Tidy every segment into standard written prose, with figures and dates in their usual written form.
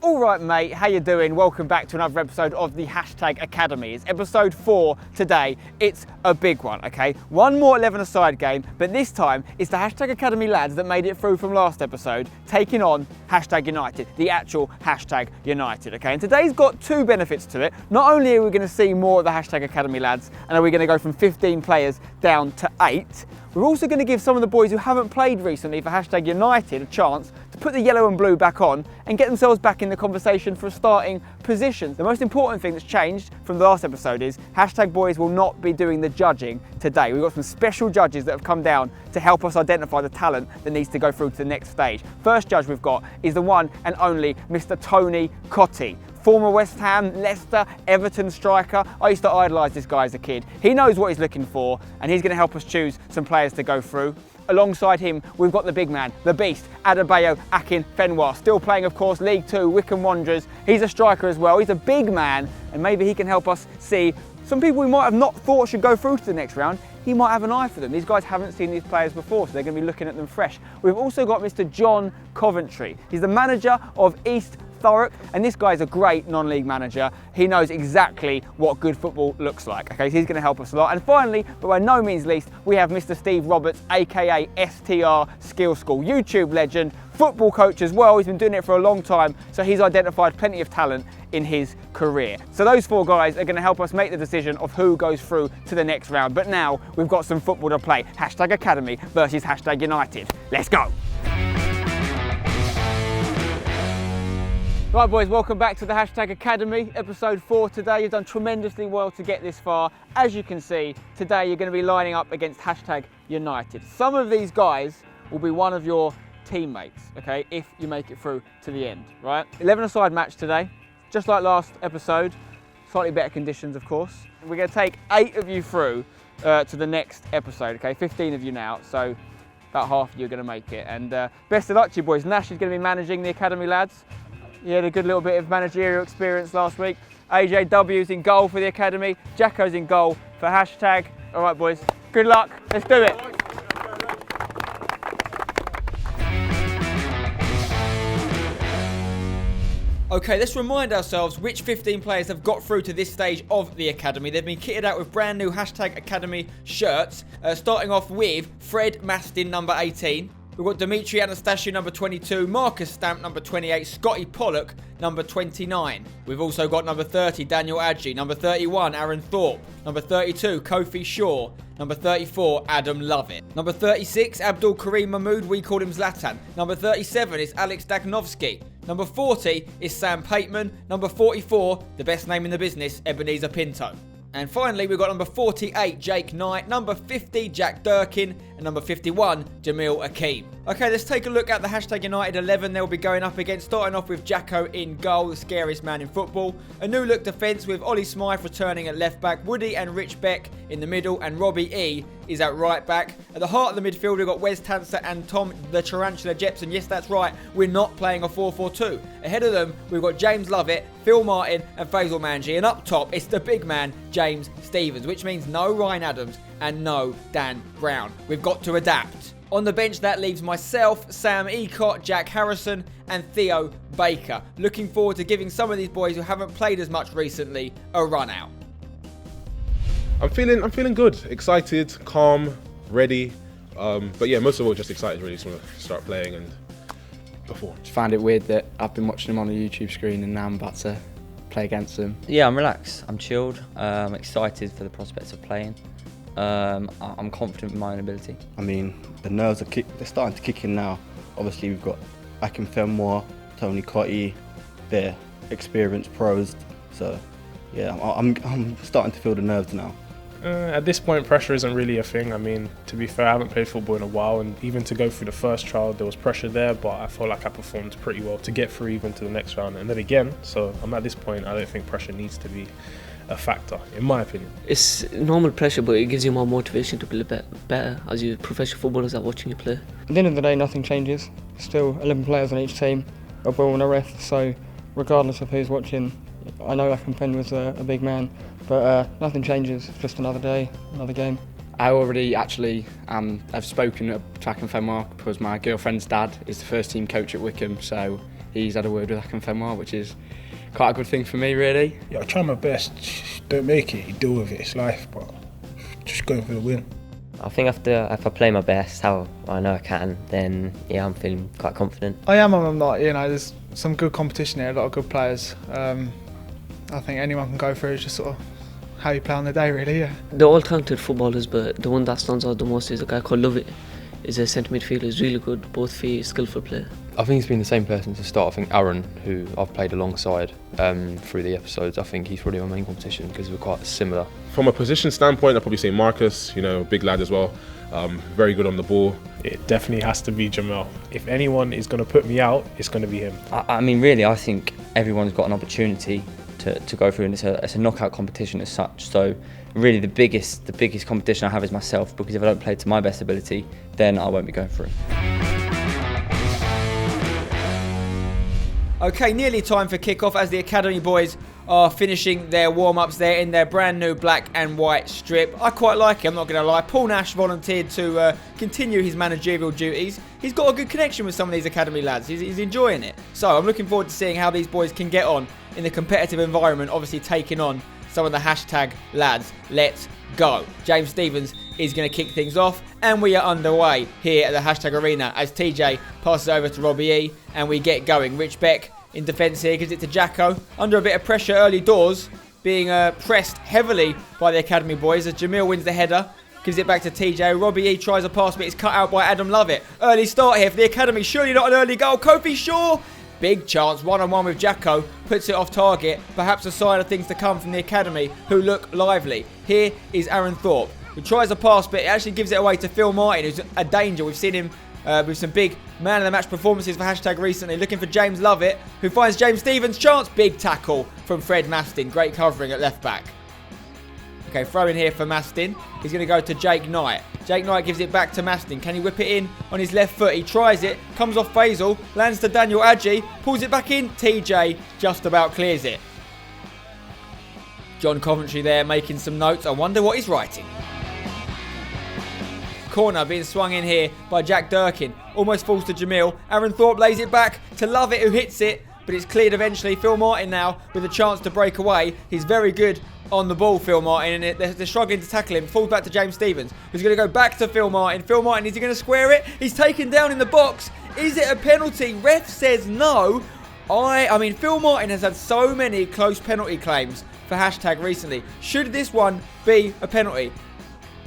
All right, mate, how you doing? Welcome back to another episode of the Hashtag Academy. It's episode 4 today. It's a big one, okay? One more 11-a-side game, but this time it's the Hashtag Academy lads that made it through from last episode, taking on Hashtag United, the actual Hashtag United, okay? And today's got two benefits to it. Not only are we going to see more of the Hashtag Academy lads, and are we going to go from 15 players down to 8, we're also going to give some of the boys who haven't played recently for Hashtag United a chance to put the yellow and blue back on and get themselves back in the conversation for a starting position. The most important thing that's changed from the last episode is Hashtag boys will not be doing the judging today. We've got some special judges that have come down to help us identify the talent that needs to go through to the next stage. First judge we've got is the one and only Mr. Tony COTTEE. Former West Ham, Leicester, Everton striker. I used to idolise this guy as a kid. He knows what he's looking for and he's going to help us choose some players to go through. Alongside him, we've got the big man, the beast, AKIFENNWA. Still playing, of course, League 2, Wycombe Wanderers. He's a striker as well. He's a big man and maybe he can help us see some people we might have not thought should go through to the next round. He might have an eye for them. These guys haven't seen these players before, so they're going to be looking at them fresh. We've also got Mr. John Coventry. He's the manager of THURROCK, and this guy's a great non-league manager. He knows exactly what good football looks like. Okay, so he's going to help us a lot. And finally, but by no means least, we have Mr. Steve Roberts, aka STR Skill School, YouTube legend, football coach as well. He's been doing it for a long time, so he's identified plenty of talent in his career. So those four guys are going to help us make the decision of who goes through to the next round. But now we've got some football to play. Hashtag Academy versus Hashtag United. Let's go. Right boys, welcome back to the Hashtag Academy, episode 4 today. You've done tremendously well to get this far. As you can see, today you're going to be lining up against Hashtag United. Some of these guys will be one of your teammates, okay, if you make it through to the end, right? 11-a-side match today, just like last episode, slightly better conditions of course. We're going to take 8 of you through to the next episode, okay, 15 of you now, so about half of you are going to make it. And best of luck to you boys. Nash is going to be managing the Academy lads. He had a good little bit of managerial experience last week. AJW's in goal for the Academy. Jacko's in goal for Hashtag. All right, boys, good luck. Let's do it. Okay, let's remind ourselves which 15 players have got through to this stage of the Academy. They've been kitted out with brand new Hashtag Academy shirts, starting off with Fred Mastin, number 18. We've got Dimitri Anastasiou, number 22, Marcus Stamp, number 28, Scotty Pollock, number 29. We've also got number 30, Daniel Adji, number 31, Aaron Thorpe, number 32, Kofi Shaw, number 34, Adam Lovett. Number 36, Abdul Karim Mahmood, we call him Zlatan. Number 37 is Alex Dagnovsky. Number 40 is Sam Pateman. Number 44, the best name in the business, Ebenezer Pinto. And finally, we've got number 48, Jake Knight, number 50, Jack Durkin, and number 51, Jamil Akeem. Okay, let's take a look at the Hashtag United 11 they'll be going up against, starting off with Jacko in goal, the scariest man in football. A new look defence with Ollie Smythe returning at left back, Woody and Rich Beck in the middle, and Robbie E is at right back. At the heart of the midfield, we've got Wes Tanser and Tom the Tarantula Jepson. Yes, that's right, we're not playing a 4-4-2. Ahead of them, we've got James Lovett, Phil Martin and Faisal Manji. And up top, it's the big man, James Stevens, which means no Ryan Adams and no Dan Brown. We've got to adapt. On the bench, that leaves myself, Sam Ecott, Jack Harrison and Theo Baker. Looking forward to giving some of these boys who haven't played as much recently a run out. I'm feeling good, excited, calm, ready. But yeah, most of all, just excited really. Just want to start playing and perform. Just find it weird that I've been watching them on a YouTube screen and now I'm about to play against them. Yeah, I'm relaxed, I'm chilled, I'm excited for the prospects of playing. I'm confident in my own ability. I mean, the nerves they're starting to kick in now. Obviously, we've got AKIFENNWA, Tony COTTEE, they're experienced pros. So, yeah, I'm starting to feel the nerves now. At this point, pressure isn't really a thing. I mean, to be fair, I haven't played football in a while, and even to go through the first trial, there was pressure there, but I felt like I performed pretty well to get through even to the next round, and then again. So I'm at this point, I don't think pressure needs to be a factor, in my opinion. It's normal pressure, but it gives you more motivation to play better as you professional footballers are watching you play. At the end of the day, nothing changes. Still 11 players on each team, a ball and a ref, so regardless of who's watching, I know AKIFENNWA was a big man, but nothing changes. It's just another day, another game. I already actually I've spoken to AKIFENNWA because my girlfriend's dad is the first team coach at Wycombe, so he's had a word with AKIFENNWA, which is quite a good thing for me, really. Yeah, I try my best. Don't make it, you deal with it, it's life, but just going for the win. I think if I play my best, how I know I can, then yeah, I'm feeling quite confident. I am and I'm not, you know, there's some good competition here, a lot of good players. I think anyone can go through, it's just sort of how you play on the day, really, yeah. They're all talented footballers, but the one that stands out the most is a guy called Lovett. He's a centre midfielder, he's really good, both feet, skillful player. I think he's been the same person to start. I think Aaron, who I've played alongside through the episodes, I think he's probably my main competition because we're quite similar. From a position standpoint, I'd probably say Marcus, you know, big lad as well, very good on the ball. It definitely has to be Jamel. If anyone is going to put me out, it's going to be him. I mean, really, I think everyone's got an opportunity to go through, and it's a knockout competition as such. So really the biggest competition I have is myself, because if I don't play to my best ability, then I won't be going through. Okay, nearly time for kick-off as the Academy boys are finishing their warm-ups there in their brand new black and white strip. I quite like it, I'm not going to lie. Paul Nash volunteered to continue his managerial duties. He's got a good connection with some of these Academy lads. He's enjoying it. So I'm looking forward to seeing how these boys can get on in the competitive environment, obviously taking on some of the hashtag lads. Let's go. James Stephens is going to kick things off, and we are underway here at the hashtag arena as TJ passes over to Robbie E, and we get going. Rich Beck in defence here, gives it to Jacko, under a bit of pressure early doors, being pressed heavily by the Academy boys as Jamil wins the header, gives it back to TJ. Robbie E tries a pass, but it's cut out by Adam Lovett. Early start here for the Academy, surely not an early goal. Kofi Shaw, big chance, one-on-one with Jacko, puts it off target, perhaps a sign of things to come from the Academy, who look lively. Here is Aaron Thorpe, who tries a pass, but it actually gives it away to Phil Martin, who's a danger. We've seen him with some big man-of-the-match performances for hashtag recently, looking for James Lovett, who finds James Stephens' chance. Big tackle from Fred Mastin, great covering at left-back. Okay, throw in here for Mastin. He's going to go to Jake Knight. Jake Knight gives it back to Mastin. Can he whip it in on his left foot? He tries it, comes off Faisal, lands to Daniel Adji, pulls it back in. TJ just about clears it. John Coventry there making some notes. I wonder what he's writing. Corner being swung in here by Jack Durkin. Almost falls to Jamil. Aaron Thorpe lays it back to Lovett, who hits it, but it's cleared eventually. Phil Martin now with a chance to break away. He's very good on the ball, Phil Martin, and they're struggling to tackle him. Falls back to James Stephens, who's going to go back to Phil Martin. Phil Martin, is he going to square it? He's taken down in the box. Is it a penalty? Ref says no. I mean, Phil Martin has had so many close penalty claims for hashtag recently. Should this one be a penalty?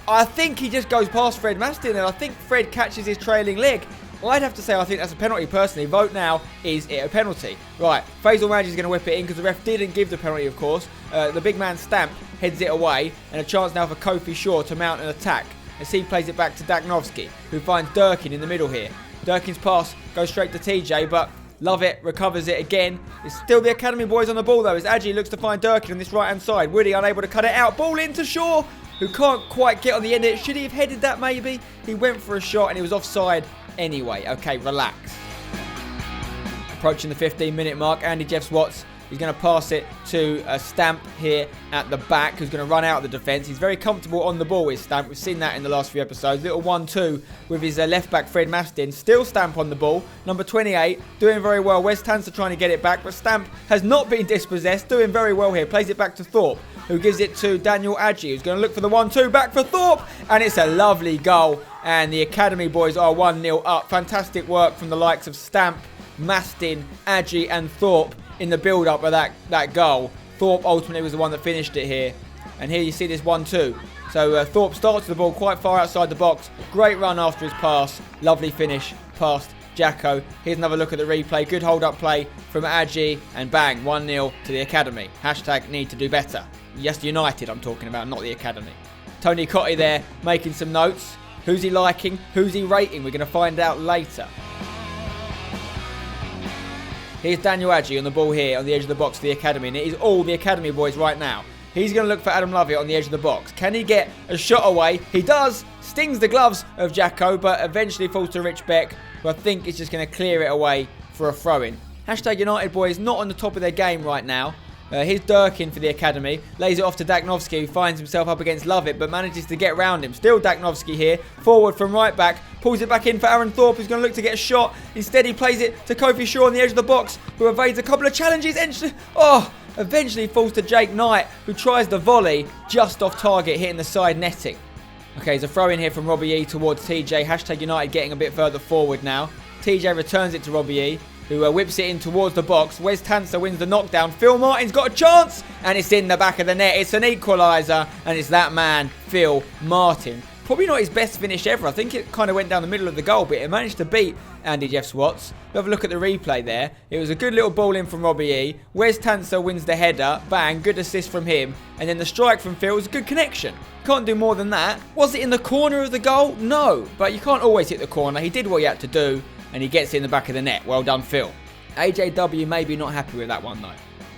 I think he just goes past Fred Mastin, and I think Fred catches his trailing leg. I'd have to say I think that's a penalty personally. Vote now, is it a penalty? Right, Faisal Maji's going to whip it in because the ref didn't give the penalty, of course. The big man Stamp heads it away, and a chance now for Kofi Shaw to mount an attack as he plays it back to Dagnovsky, who finds Durkin in the middle here. Durkin's pass goes straight to TJ, but Lovett recovers it again. It's still the Academy boys on the ball though, as Adji looks to find Durkin on this right hand side. Woody unable to cut it out. Ball into Shaw, who can't quite get on the end of it. Should he have headed that maybe? He went for a shot and it was offside anyway. Okay, relax. Approaching the 15-minute mark, Andy Jeffs Watts. He's going to pass it to Stamp here at the back, who's going to run out of the defence. He's very comfortable on the ball with Stamp. We've seen that in the last few episodes. Little 1-2 with his left-back Fred Mastin. Still Stamp on the ball. Number 28, doing very well. West Ham's trying to get it back, but Stamp has not been dispossessed. Doing very well here. Plays it back to Thorpe, who gives it to Daniel Adji, who's going to look for the 1-2. Back for Thorpe, and it's a lovely goal. And the Academy boys are 1-0 up. Fantastic work from the likes of Stamp, Mastin, Adji and Thorpe in the build-up of that goal. Thorpe ultimately was the one that finished it here. And here you see this 1-2. So Thorpe starts the ball quite far outside the box. Great run after his pass. Lovely finish past Jacko. Here's another look at the replay. Good hold-up play from Adji. And bang, 1-0 to the Academy. Hashtag need to do better. Yes, United I'm talking about, not the Academy. Tony Cottee there making some notes. Who's he liking? Who's he rating? We're going to find out later. Here's Daniel Adji on the ball here on the edge of the box for the Academy. And it is all the Academy boys right now. He's going to look for Adam Lovett on the edge of the box. Can he get a shot away? He does. Stings the gloves of Jacko, but eventually falls to Rich Beck, who I think is just going to clear it away for a throw-in. Hashtag United boys not on the top of their game right now. Here's Durkin for the academy. Lays it off to Daknovsky, who finds himself up against Lovett, but manages to get round him. Still Daknovsky here. Forward from right back. Pulls it back in for Aaron Thorpe, who's going to look to get a shot. Instead, he plays it to Kofi Shaw on the edge of the box, who evades a couple of challenges. Eventually falls to Jake Knight, who tries the volley just off target, hitting the side netting. Okay, there's a throw in here from Robbie E towards TJ. Hashtag United getting a bit further forward now. TJ returns it to Robbie E, who whips it in towards the box. Wes Tanser wins the knockdown. Phil Martin's got a chance, and it's in the back of the net. It's an equaliser, and it's that man, Phil Martin. Probably not his best finish ever. I think it kind of went down the middle of the goal, but it managed to beat Andy Jeff Swats. Have a look at the replay there. It was a good little ball in from Robbie E. Wes Tanser wins the header. Bang, good assist from him. And then the strike from Phil was a good connection. Can't do more than that. Was it in the corner of the goal? No, but you can't always hit the corner. He did what he had to do, and he gets it in the back of the net. Well done, Phil. AJW maybe not happy with that one, though.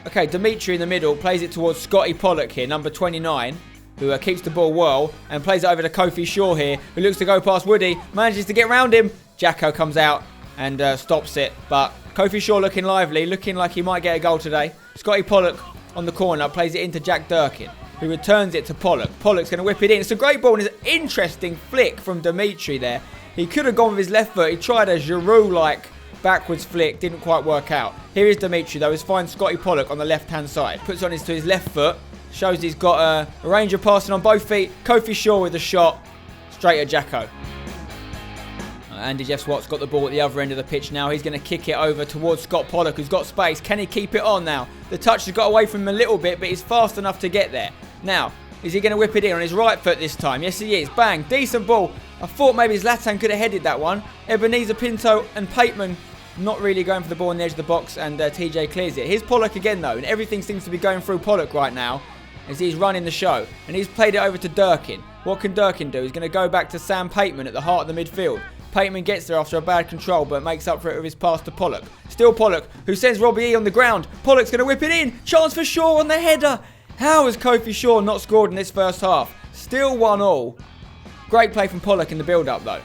Okay, Dimitri in the middle plays it towards Scotty Pollock here, number 29. Who keeps the ball well and plays it over to Kofi Shaw here, who looks to go past Woody, manages to get round him. Jacko comes out and stops it, but Kofi Shaw looking lively, looking like he might get a goal today. Scotty Pollock on the corner plays it into Jack Durkin, who returns it to Pollock. Pollock's going to whip it in. It's a great ball and it's an interesting flick from Dimitri there. He could have gone with his left foot. He tried a Giroud-like backwards flick, didn't quite work out. Here is Dimitri though, he's finds Scotty Pollock on the left-hand side. Puts on to his left foot. Shows he's got a range of passing on both feet. Kofi Shaw with a shot. Straight at Jacko. Andy Jeff Swatt's got the ball at the other end of the pitch now. He's going to kick it over towards Scott Pollock, who's got space. Can he keep it on now? The touch has got away from him a little bit, but he's fast enough to get there. Now, is he going to whip it in on his right foot this time? Yes, he is. Bang. Decent ball. I thought maybe Zlatan could have headed that one. Ebenezer Pinto and Pateman not really going for the ball on the edge of the box, and TJ clears it. Here's Pollock again, though, and everything seems to be going through Pollock right now, as he's running the show. And he's played it over to Durkin. What can Durkin do? He's going to go back to Sam Pateman at the heart of the midfield. Pateman gets there after a bad control, but makes up for it with his pass to Pollock. Still Pollock, who sends Robbie E on the ground. Pollock's going to whip it in. Chance for Shaw on the header. How has Kofi Shaw not scored in this first half? Still 1-1. Great play from Pollock in the build-up, though.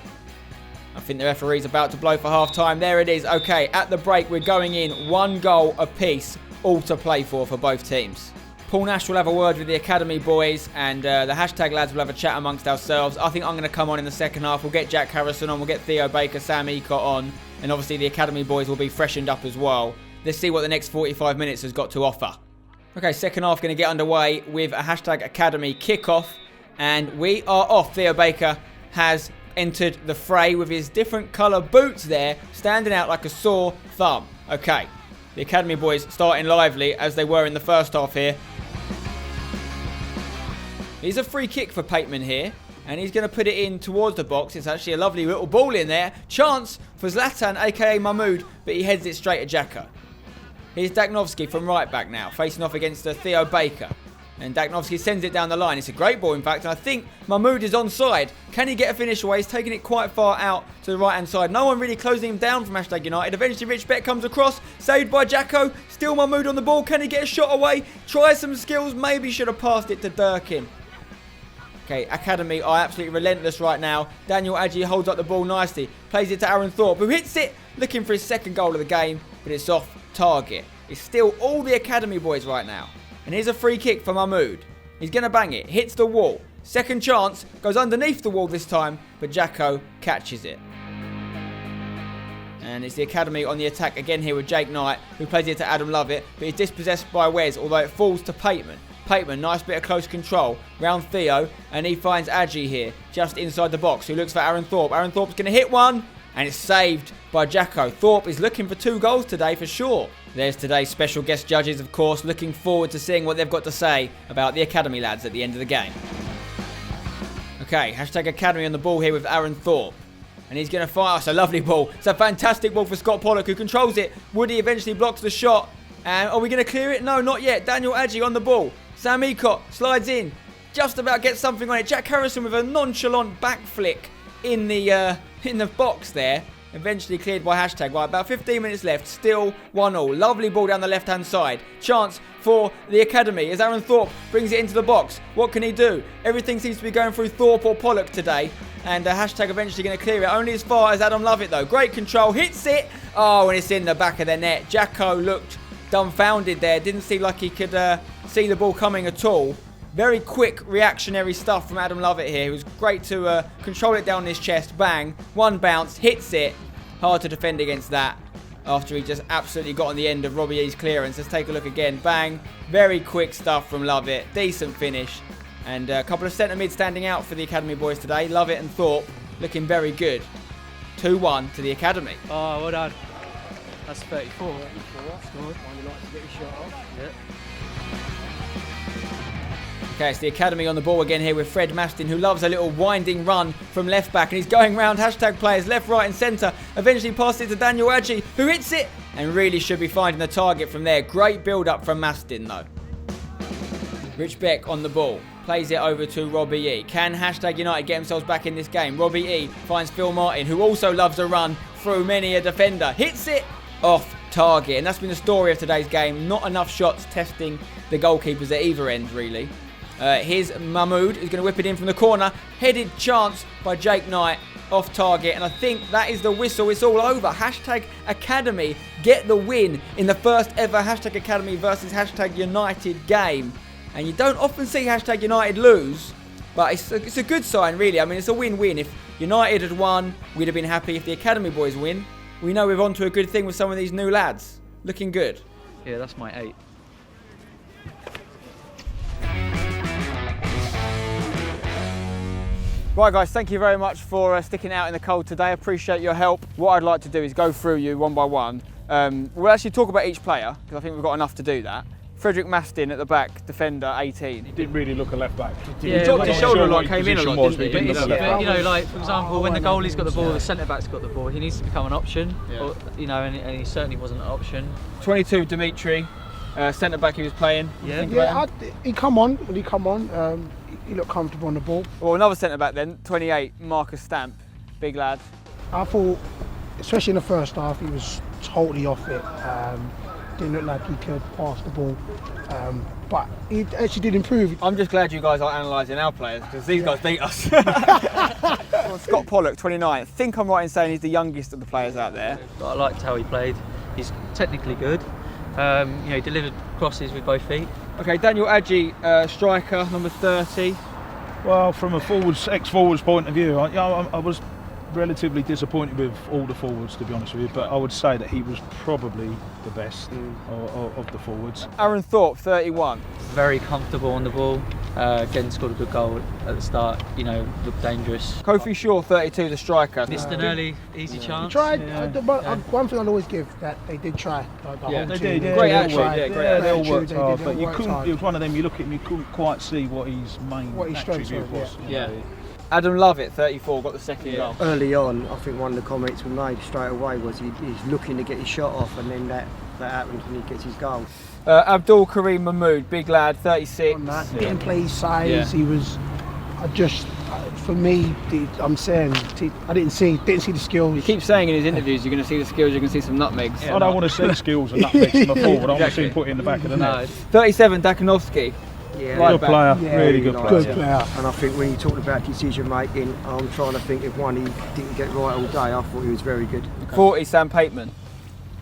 I think the referee's about to blow for half-time. There it is. Okay, at the break, we're going in 1 goal apiece, all to play for both teams. Paul Nash will have a word with the academy boys, and the hashtag lads will have a chat amongst ourselves. I think I'm going to come on in the second half. We'll get Jack Harrison on, we'll get Theo Baker, Sam Ecott on, and obviously the academy boys will be freshened up as well. Let's see what the next 45 minutes has got to offer. Okay, second half going to get underway with a hashtag academy kickoff, and we are off. Theo Baker has entered the fray with his different colour boots there, standing out like a sore thumb. Okay, the academy boys starting lively as they were in the first half here. Here's a free kick for Pateman here, and he's going to put it in towards the box. It's actually a lovely little ball in there. Chance for Zlatan, aka Mahmoud, but he heads it straight at Jacko. Here's Daknovsky from right back now, facing off against Theo Baker. And Daknovsky sends it down the line. It's a great ball, in fact, and I think Mahmoud is onside. Can he get a finish away? He's taking it quite far out to the right-hand side. No one really closing him down from hashtag United. Eventually, Rich Beck comes across, saved by Jacko. Still Mahmoud on the ball. Can he get a shot away? Try some skills. Maybe should have passed it to Durkin. Okay, Academy are absolutely relentless right now. Daniel Adji holds up the ball nicely. Plays it to Aaron Thorpe, who hits it, looking for his second goal of the game, but it's off target. It's still all the Academy boys right now. And here's a free kick for Mahmoud. He's going to bang it. Hits the wall. Second chance. Goes underneath the wall this time, but Jacko catches it. And it's the Academy on the attack again here with Jake Knight, who plays it to Adam Lovett, but he's dispossessed by Wes, although it falls to Pateman. Pateman, nice bit of close control round Theo, and he finds Adji here, just inside the box, who looks for Aaron Thorpe. Aaron Thorpe's going to hit one, and it's saved by Jacko. Thorpe is looking for 2 goals today for sure. There's today's special guest judges, of course, looking forward to seeing what they've got to say about the Academy lads at the end of the game. Okay, hashtag Academy on the ball here with Aaron Thorpe. And he's going to fire us a lovely ball. It's a fantastic ball for Scott Pollock, who controls it. Woody eventually blocks the shot. And are we going to clear it? No, not yet. Daniel Adji on the ball. Sam Ecott slides in. Just about gets something on it. Jack Harrison with a nonchalant back flick in the box there. Eventually cleared by hashtag. Right, about 15 minutes left. Still 1-1. Lovely ball down the left-hand side. Chance for the Academy as Aaron Thorpe brings it into the box. What can he do? Everything seems to be going through Thorpe or Pollock today. And hashtag eventually going to clear it. Only as far as Adam Lovett, though. Great control. Hits it. Oh, and it's in the back of the net. Jacko looked dumbfounded there. Didn't seem like he could see the ball coming at all. Very quick reactionary stuff from Adam Lovett here. It was great to control it down his chest. Bang. One bounce. Hits it. Hard to defend against that after he just absolutely got on the end of Robbie E's clearance. Let's take a look again. Bang. Very quick stuff from Lovett. Decent finish. And a couple of centre mid standing out for the Academy boys today. Lovett and Thorpe looking very good. 2-1 to the Academy. Oh, well done. That's 34. 34. That's good. One like to get his shot off. Yeah. Okay, it's the Academy on the ball again here with Fred Mastin, who loves a little winding run from left back, and he's going round hashtag players left, right and centre. Eventually passes it to Daniel Adji, who hits it and really should be finding the target from there. Great build-up from Mastin though. Rich Beck on the ball. Plays it over to Robbie E. Can hashtag United get themselves back in this game? Robbie E finds Phil Martin, who also loves a run through many a defender. Hits it off target. And that's been the story of today's game. Not enough shots testing the goalkeepers at either end, really. Here's Mahmood, who's going to whip it in from the corner. Headed chance by Jake Knight off target. And I think that is the whistle. It's all over. Hashtag Academy get the win in the first ever hashtag Academy versus hashtag United game. And you don't often see hashtag United lose, but it's a good sign, really. I mean, it's a win-win. If United had won, we'd have been happy. If the Academy boys win, we know we're on to a good thing with some of these new lads. Looking good. Yeah, that's my 8. Right guys, thank you very much for sticking out in the cold today. I appreciate your help. What I'd like to do is go through you one by one. We'll actually talk about each player, because I think we've got enough to do that. Frederick Mastin at the back, defender, 18. He didn't really look a left back. He dropped his shoulder a lot, came in a lot, didn't he? But you know, like for example, when the goalie's got the ball, the centre back's got the ball, he needs to become an option. Yeah. Or, you know, and he certainly wasn't an option. 22, Dimitri, centre back he was playing. Yeah, he come on. He looked comfortable on the ball. Well, another centre back then, 28, Marcus Stamp, big lad. I thought, especially in the first half, he was totally off it. Didn't look like he could pass the ball, but he actually did improve. I'm just glad you guys are analysing our players, because these guys beat us. Well, Scott Pollock, 29. I think I'm right in saying he's the youngest of the players out there. I liked how he played. He's technically good. You know, he delivered crosses with both feet. Okay, Daniel Adji, striker, number 30. Well, from a ex-forwards point of view, I was relatively disappointed with all the forwards, to be honest with you, but I would say that he was probably the best of the forwards. Aaron Thorpe, 31. Very comfortable on the ball. Again, scored a good goal at the start. You know, looked dangerous. Kofi Shaw, 32, the striker. Missed an early, easy chance. He tried, but one thing I'll always give that they did try. They did. Great attitude. They all worked hard, but you couldn't. It was one of them. You look at him, you couldn't quite see what his main attribute was. Yeah. Adam Lovett, 34, got the second goal. Early on, I think one of the comments we made straight away was he's looking to get his shot off, and then that happens when he gets his goal. Abdul Karim Mahmood, big lad, 36. Didn't play his size. He was for me. I'm saying I didn't see the skills. He keeps saying in his interviews, you're going to see the skills. You're going to see some nutmegs. I don't want to see skills and nutmegs from a forward. I want to see him put it in the back of the net. 37, Dakonowski. Yeah, good player, really good player. Good player. And I think when you talked about decision making, I'm trying to think if one he didn't get right all day. I thought he was very good. 40, Sam Pateman.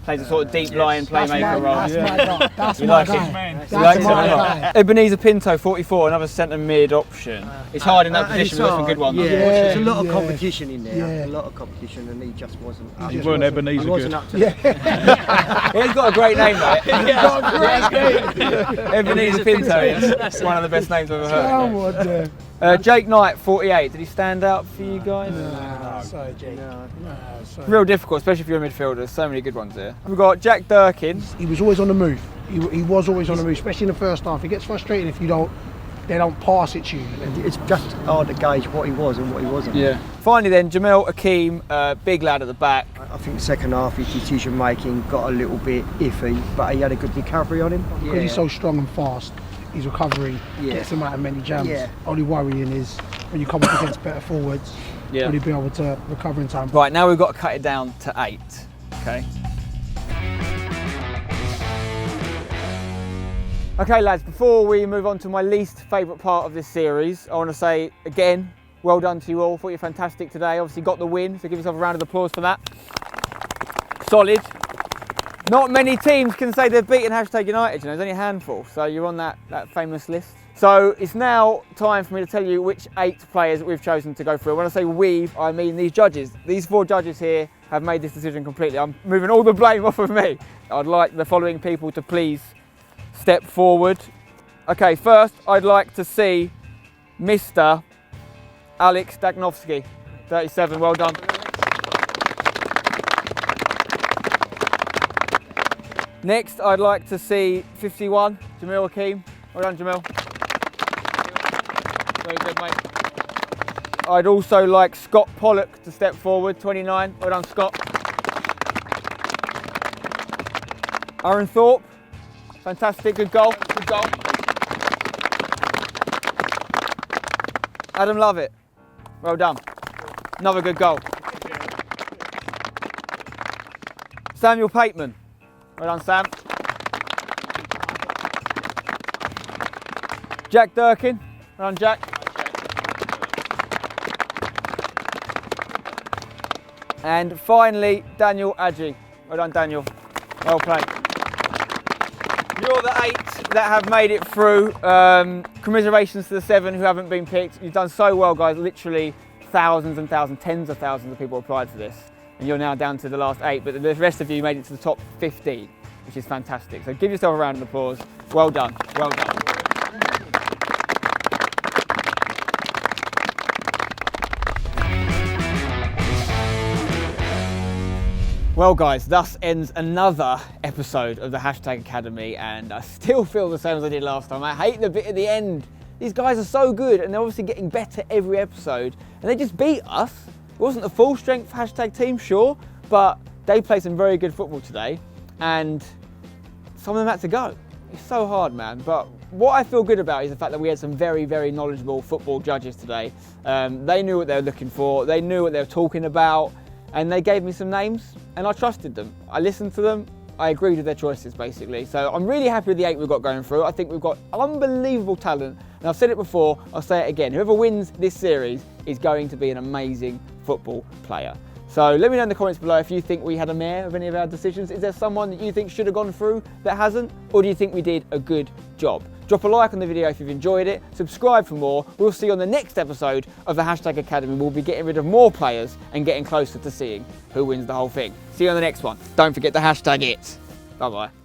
Plays a sort of deep line playmaker role. That's my guy. That's You my like guy. him? That's my guy. Ebenezer Pinto, 44, another centre mid option. It's hard in that position, but some good ones. Yeah, there's a lot of competition in there. A lot of competition, and he just wasn't. He weren't Ebenezer he wasn't good. Up to that. He's got a great name, mate. Ebenezer Pinto is one of the best names I've ever heard. Jake Knight, 48. Did he stand out for you guys? No, sorry, Jake. No, sorry. Real difficult, especially if you're a midfielder. There's so many good ones here. We've got Jack Durkin. He was always on the move. He was always on the move, especially in the first half. He gets frustrated if they don't pass it to you. It's just hard to gauge what he was and what he wasn't. Yeah. Finally then, Jamel Akeem, big lad at the back. I think the second half his decision making got a little bit iffy, but he had a good recovery on him. Because he's so strong and fast, his recovery gets him out of many jams. Only worrying is when you come up against better forwards, will he be able to recover in time? Right, now we've got to cut it down to 8, okay? Okay lads, before we move on to my least favourite part of this series, I want to say again, well done to you all. Thought you were fantastic today. Obviously got the win, so give yourself a round of applause for that. Solid. Not many teams can say they've beaten Hashtag United, you know, there's only a handful, so you're on that famous list. So it's now time for me to tell you which 8 players we've chosen to go through. When I say we've, I mean these judges. These 4 judges here have made this decision completely. I'm moving all the blame off of me. I'd like the following people to please step forward. Okay, first I'd like to see Mr. Alex Dagnovsky, 37, well done. Next, I'd like to see 51, Jamil Hakeem. Well done, Jamil. Very good, mate. I'd also like Scott Pollock to step forward, 29. Well done, Scott. Aaron Thorpe, fantastic, good goal, good goal. Adam Lovett, well done. Another good goal. Samuel Pateman, well done, Sam. Jack Durkin, well done, Jack. And finally, Daniel Adji. Well done, Daniel. Well played. You're the 8 that have made it through. Commiserations to the 7 who haven't been picked. You've done so well, guys. Literally thousands and thousands, tens of thousands of people applied for this. And you're now down to the last 8, but the rest of you made it to the top 15, which is fantastic. So give yourself a round of applause. Well done, well done. Well guys, thus ends another episode of the Hashtag Academy, and I still feel the same as I did last time. I hate the bit at the end. These guys are so good and they're obviously getting better every episode, and they just beat us. It wasn't the full strength Hashtag team, sure, but they played some very good football today, and some of them had to go. It's so hard, man, but what I feel good about is the fact that we had some very, very knowledgeable football judges today. They knew what they were looking for, they knew what they were talking about, and they gave me some names, and I trusted them. I listened to them, I agreed with their choices, basically. So I'm really happy with the 8 we've got going through. I think we've got unbelievable talent, and I've said it before, I'll say it again. Whoever wins this series is going to be an amazing football player. So let me know in the comments below if you think we had a mare of any of our decisions. Is there someone that you think should have gone through that hasn't? Or do you think we did a good job? Drop a like on the video if you've enjoyed it, subscribe for more. We'll see you on the next episode of the Hashtag Academy. We'll be getting rid of more players and getting closer to seeing who wins the whole thing. See you on the next one. Don't forget to hashtag it. Bye bye.